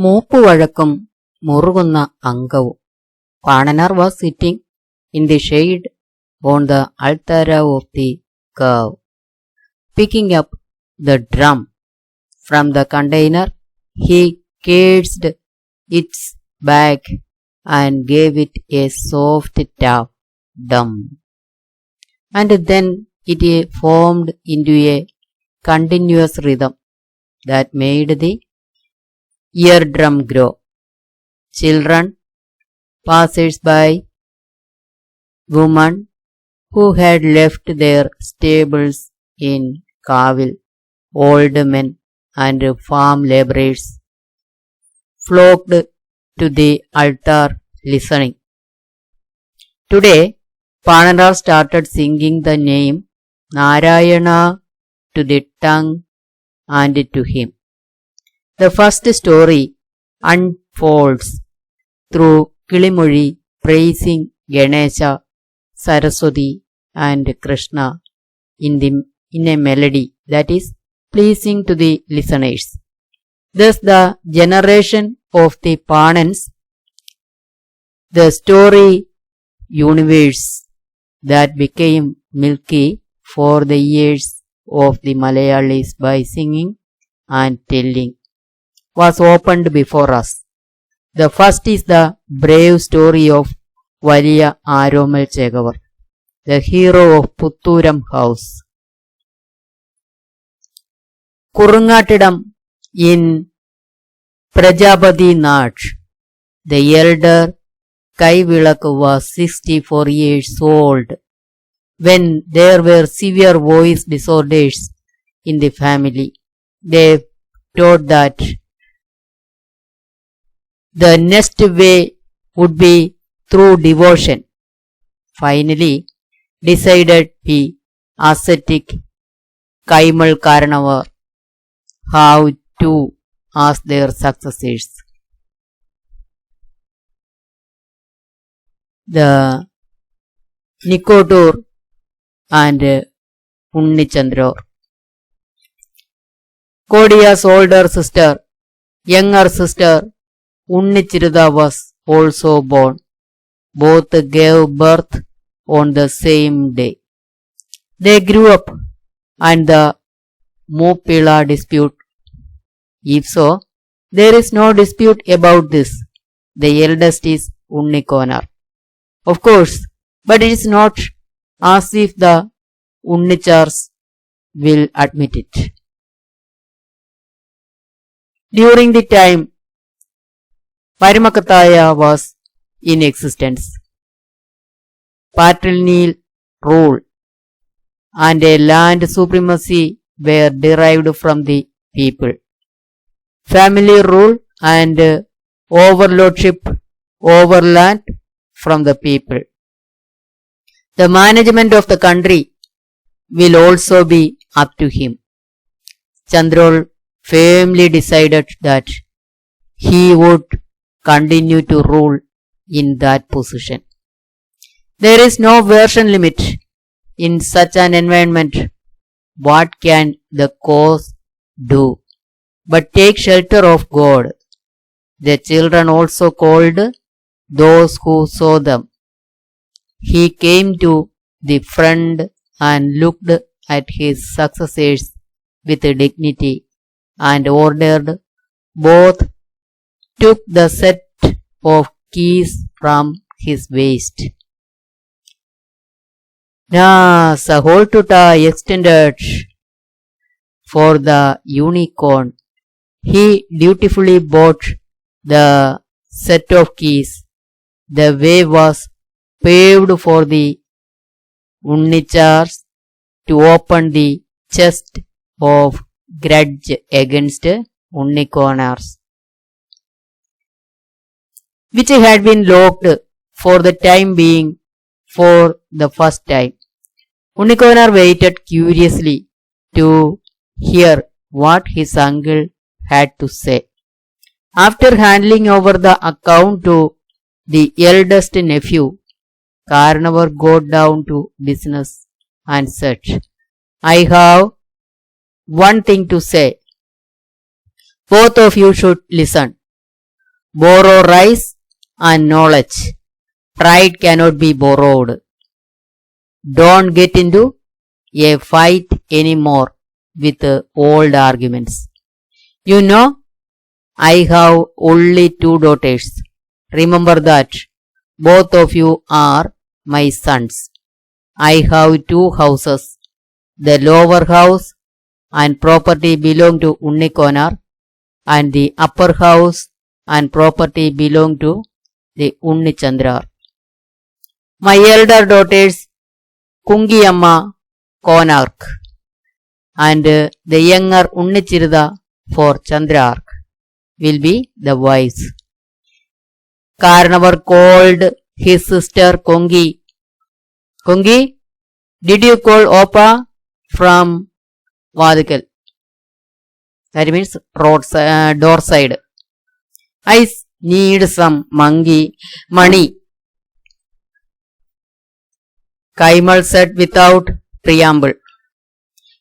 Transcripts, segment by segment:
Moopuvazhakkum, Murukunna, Angavum. Pana Nar was sitting in the shade on the Althara of the cave. Picking up the drum from the container, he catched its back and gave it a soft tap, dum. And then it formed into a continuous rhythm that made the eardrum grow. Children, passers-by, women who had left their stables in Kavil, old men and farm laborers flocked to the altar listening. Today, Pana Nar started singing the name Narayana to the tongue and to him. The first story unfolds through Kilimuri praising Ganesha, Saraswati and Krishna in a melody that is pleasing to the listeners. Thus the generation of the Panans, the story universe that became milky for the ears of the Malayalis by singing and telling, was opened before us. The first is the brave story of Valiya Aromal Chegavar, the hero of Putturam house. Kurungatidam in Prajapati Nar, the elder Kavil was 64 years old when there were severe voice disorders in the family. They thought that the next way would be through devotion. Finally, decided the ascetic Kaimal Karanavar how to ask their successors. The Nikotur and Unnichandra. Kodiya's older sister, younger sister Unnichirudha was also born. Both gave birth on the same day. They grew up and the Moopila dispute. If so, there is no dispute about this. The eldest is Murukunna. Of course, but it is not as if the Unnichars will admit it. During the time Paramakataya was in existence, patrilineal rule and a land supremacy were derived from the people. Family rule and overlordship over land from the people. The management of the country will also be up to him. Chandrol firmly decided that he would continue to rule in that position. There is no version limit in such an environment. What can the cause do but take shelter of God? The children also called those who saw them. He came to the front and looked at his successors with dignity and ordered. Both took the set of keys from his waist. Na Saholtuta extended for the unicorn. He dutifully bought the set of keys. The way was paved for the Unnichars to open the chest of grudge against Unnikonnars, which had been locked for the time being for the first time. Unnikonnar waited curiously to hear what his uncle had to say. After handing over the account to the eldest nephew, Karnavar got down to business and said, I have one thing to say. Both of you should listen. borrow rice and knowledge. Pride cannot be borrowed. Don't get into a fight anymore with old arguments. You know, I have only 2 daughters. Remember that. Both of you are my sons. I have 2 houses. The lower house and property belong to Unnikona, and the upper house and property belong to the Unnichandra. My elder daughters Kungiyamma Konark, and the younger Unnichirda for Chandrark will be the wives. Karnavar called his sister Kongi. Kongi, did you call Opa from Vadikal? That means door side. I need some money. Kaimal said without preamble.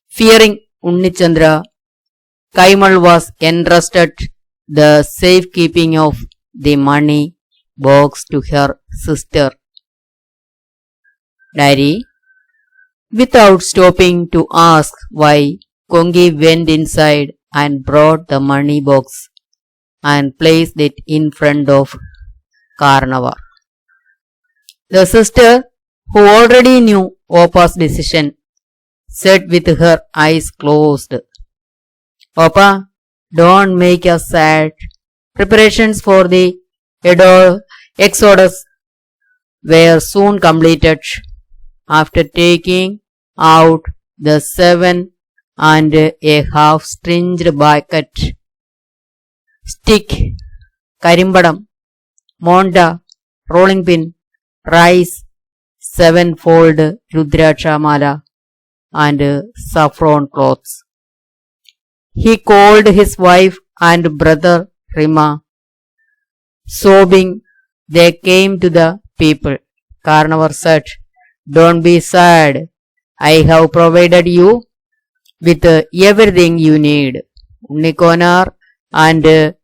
Fearing Unnichandra, Kaimal was entrusted the safekeeping of the money box to her sister. Daddy, without stopping to ask why, Kongi went inside and brought the money box and placed it in front of Karnavar. The sister, who already knew Opa's decision, said with her eyes closed, Opa, don't make us sad. Preparations for the exodus were soon completed. After taking out the 7.5 stringed bucket, stick, karimbadam, monda, rolling pin, rice, 7-fold rudraksha mala, and saffron cloths. He called his wife and brother Rima. Sobbing, they came to the people. Karnavar said, don't be sad. I have provided you with everything you need. Unnikonar and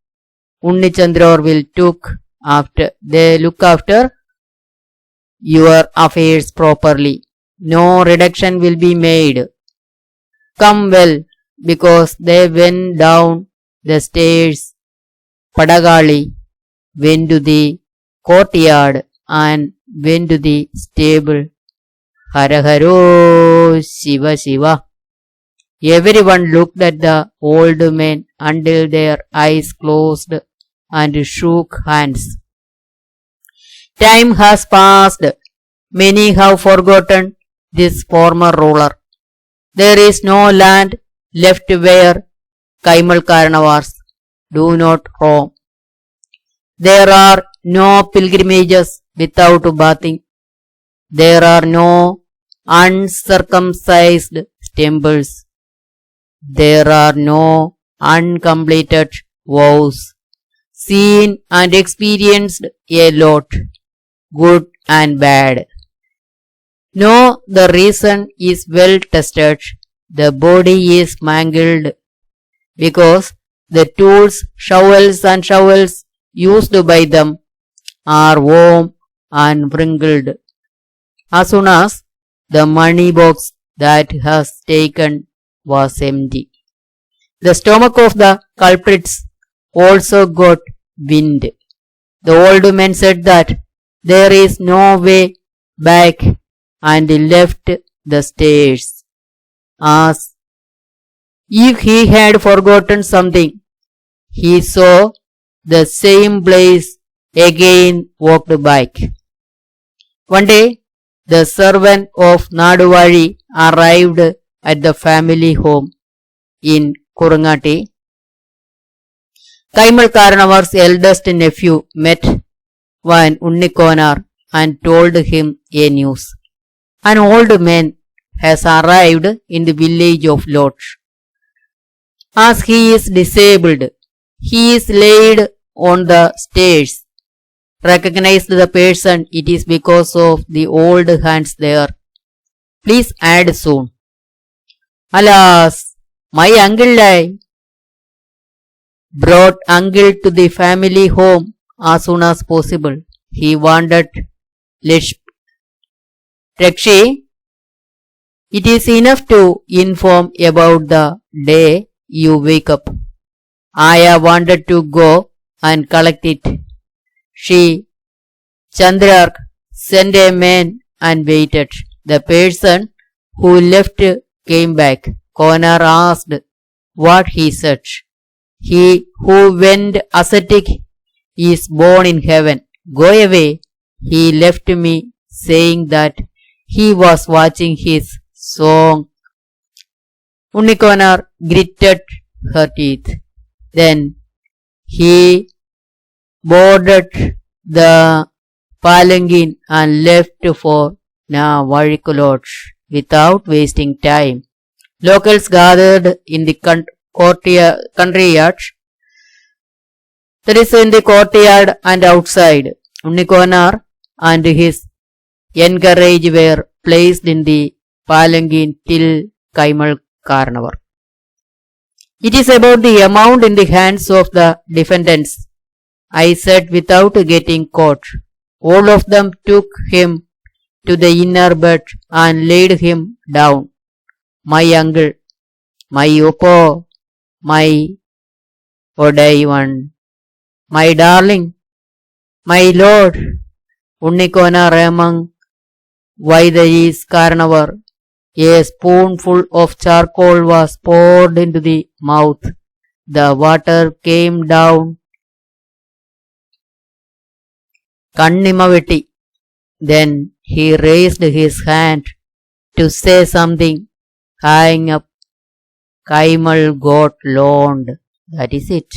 Unnichandra will look after your affairs properly. No reduction will be made. Come well, because they went down the stairs. Padagali went to the courtyard and went to the stable. Haraharo Shiva Shiva. Everyone looked at the old men until their eyes closed and shook hands. Time has passed. Many have forgotten this former ruler. There is no land left where Kaimal Karnavars do not roam. There are no pilgrimages without bathing. There are no uncircumcised temples. There are no uncompleted vows. Seen and experienced a lot, good and bad. No, the reason is well tested. The body is mangled because the tools, shovels used by them are warm and wrinkled. As soon as the money box that has taken was empty, the stomach of the culprits also got wind. The old man said that there is no way back and left the stairs, as if he had forgotten something. He saw the same place again, walked back. One day, the servant of Naduvari arrived at the family home in Kurungati. Kaimal Karnavar's eldest nephew met one Unnikonar and told him a news. An old man has arrived in the village of Lodge. As he is disabled, he is laid on the stairs. Recognize the person, it is because of the old hands there. Please add soon. Alas, my uncle brought uncle to the family home as soon as possible. He wanted Rakshi, it is enough to inform about the day you wake up. Aya wanted to go and collect it. Chandrak sent a man and waited. The person who left came back. Konar asked what he said. He who went ascetic is born in heaven. Go away. He left me saying that he was watching his song. Unnikonar gritted her teeth. Then he boarded the palanquin and left for Navarikul without wasting time. Locals gathered in the country yard. That is in the courtyard and outside. Unnikonar and his encourage were placed in the palanquin till Kaimal Karnavar. It is about the amount in the hands of the defendants, I said without getting caught. All of them took him to the inner bed and laid him down. My uncle, my Oppo, my Odaivan, my darling, my lord, Unnikonar among Vaidaris Karnavar. A spoonful of charcoal was poured into the mouth. The water came down Kannimaveti. Then he raised his hand to say something. Hang up. Kaimal got loaned. That is it.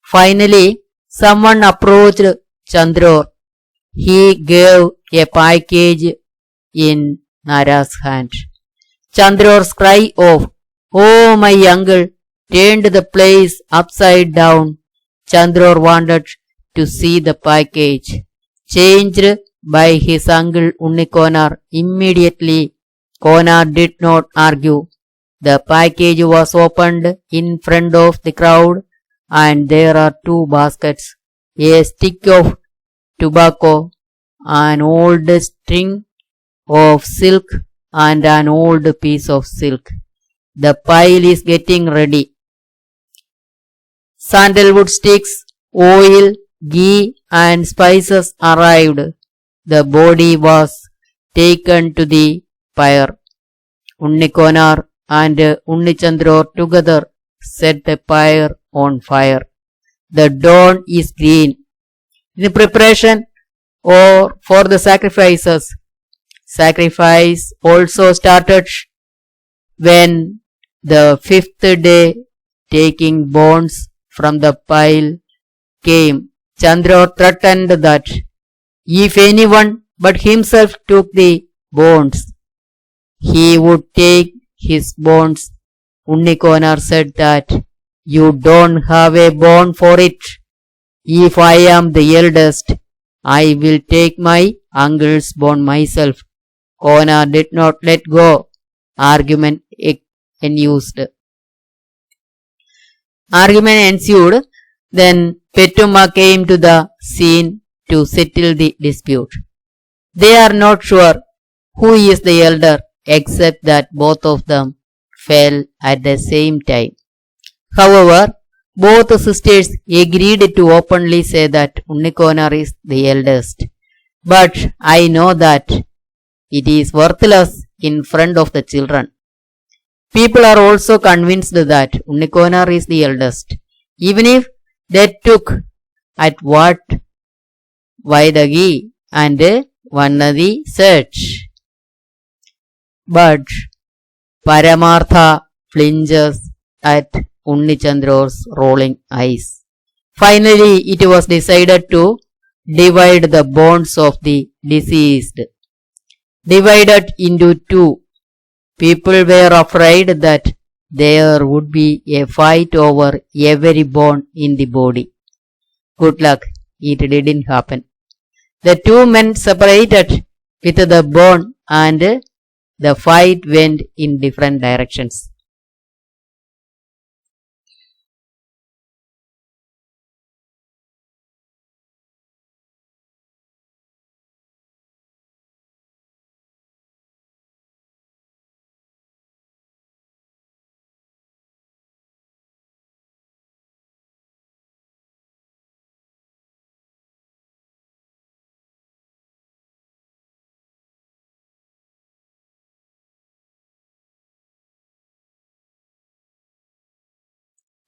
Finally, someone approached Chandror. He gave a package in Nara's hand. Chandror's cry of, "Oh, my uncle," turned the place upside down. Chandror wanted to see the package. Changed by his uncle Unnikonar immediately, Konar did not argue. The package was opened in front of the crowd, and there are two baskets, a stick of tobacco, an old string of silk, and an old piece of silk. The pile is getting ready. Sandalwood sticks, oil, ghee, and spices arrived. The body was taken to the pyre. Unnikonar and Unnichandro together set the pyre on fire. The dawn is green. In preparation for the sacrifices, sacrifice also started when the fifth day, taking bones from the pile came. Chandra threatened that if anyone but himself took the bones, he would take his bones. Unnikonar said that you don't have a bone for it. If I am the eldest, I will take my uncle's bone myself. Konar did not let go. Argument ensued. Then Petuma came to the scene to settle the dispute. They are not sure who is the elder, except that both of them fell at the same time. However, both sisters agreed to openly say that Unnikonar is the eldest. But I know that it is worthless in front of the children. People are also convinced that Unnikonar is the eldest, even if they took at what Vaidagi and Vannadi said. But Paramartha flinches at Unnichandro's rolling eyes. Finally, it was decided to divide the bones of the deceased. Divided into two. People were afraid that there would be a fight over every bone in the body. Good luck, it didn't happen. The two men separated with the bone and the fight went in different directions.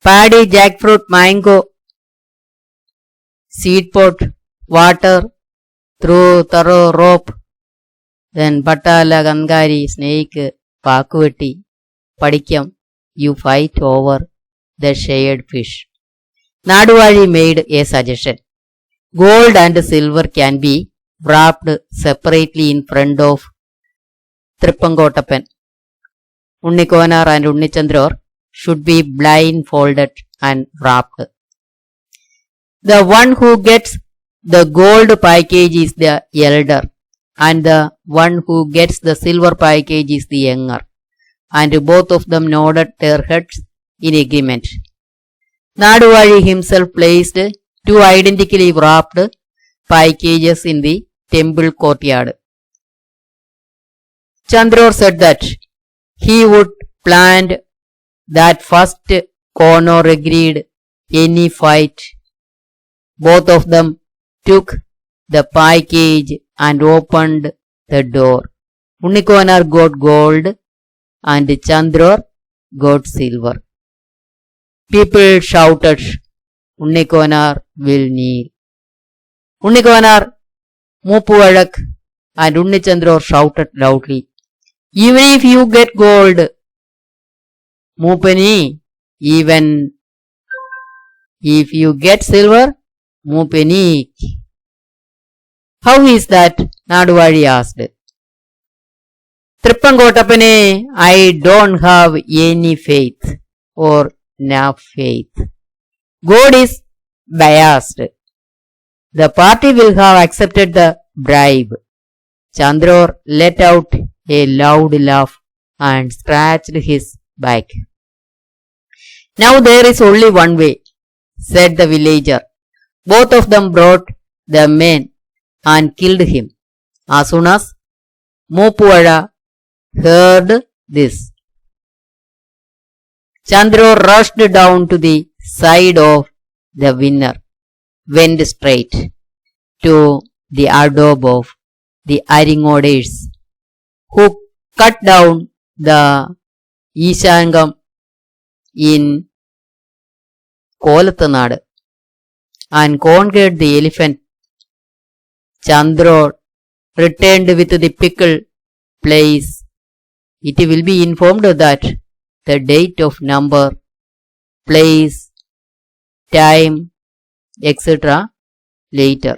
paddy, jackfruit, mango, seed pot, water, through rope, then patala, gangari, snake, pakuvetti, padikam, you fight over the shared fish. Naduvari made a suggestion. Gold and silver can be wrapped separately in front of Trippangottapan. Unnikonar and Unnichandror should be blindfolded and wrapped. The one who gets the gold package is the elder, and the one who gets the silver package is the younger. And both of them nodded their heads in agreement. Naduvari himself placed 2 identically wrapped packages in the temple courtyard. Chandror said that he would plant that first corner agreed any fight. Both of them took the package and opened the door. Unnikonar got gold and Chandror got silver. People shouted, Unnikonar will kneel. Unnikonar, Moopuvazhakkum and Unnichandror shouted loudly, even if you get gold, Moopani, even if you get silver, Moopani. How is that? Naduvari asked. Trippangottappane, I don't have any faith or enough faith. God is biased. The party will have accepted the bribe. Chandror let out a loud laugh and scratched his back. Now there is only one way, said the villager. Both of them brought the man and killed him. As soon as Moopuvazhakkum heard this, Chandror rushed down to the side of the winner, went straight to the adobe of the Aringoders, who cut down the Ishangam in Kolathanad and conquered the elephant. Chandror returned with the pickle place. It will be informed that the date of number, place, time, etc. later.